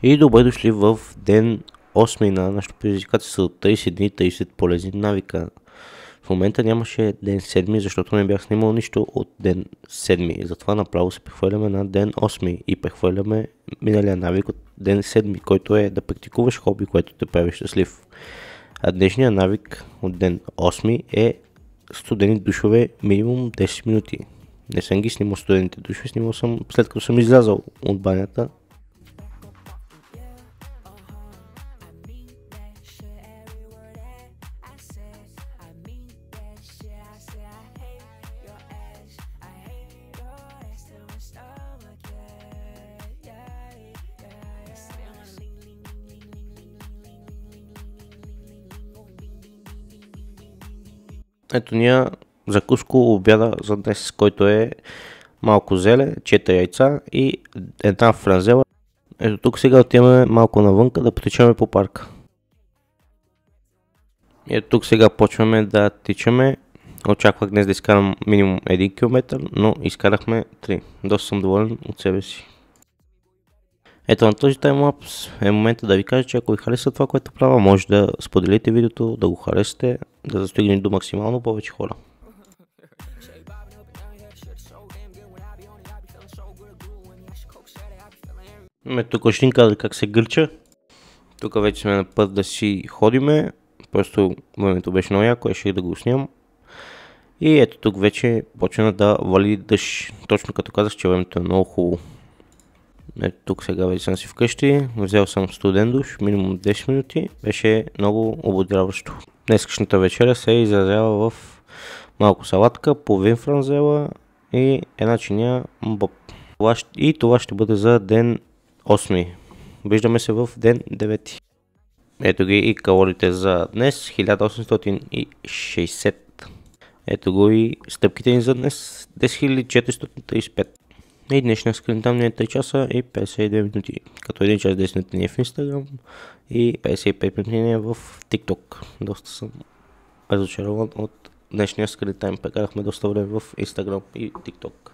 И добре дошли в ден 8 на нашото предизвикателство 30 дни, 30 полезни навика. В момента нямаше ден 7, защото не бях снимал нищо от ден 7. Затова направо се прехвърляме на ден 8 и прехвърляме миналия навик от ден 7, който е да практикуваш хоби, което те прави щастлив. А днешният навик от ден 8 е студени душове минимум 10 минути. Не съм ги снимал студените душове, снимал съм след като съм излязал от банята. Ето ние закуско обяда за днес, който е малко зеле, 4 яйца и една франзела. Ето тук сега отиваме малко навънка да потичаме по парка. Ето тук сега почваме да тичаме. Очаквах днес да изкарам минимум 1 км, но изкарахме 3. Доста съм доволен от себе си. Ето на този таймлапс е момента да ви кажа, че ако ви хареса това, което правя, може да споделите видеото, да го харесате, да достигне до максимално повече хора. Тук ще ни кадър как се гърча. Тук вече сме на път да си ходиме. Просто времето беше много яко, реших да го снимам. И ето тук вече почна да вали дъжд. Точно като казах, че времето е много хубаво. Ето тук сега вече съм си вкъщи, взел съм студен душ, минимум 10 минути, беше много ободряващо. Днескашната вечеря се изразява в малко салатка, половин франзела и една чиния боб. И това ще бъде за ден 8. Виждаме се в ден 9. Ето ги и калориите за днес, 1860. Ето го и стъпките ни за днес, 10435. И днешния скрин там е 3 часа и 52 минути, като 1 час 10 минути ни е в Instagram и 55 минути ни е в TikTok. Доста съм разочарован от днешния скрин тайм, прекарахме доста време в Instagram и TikTok.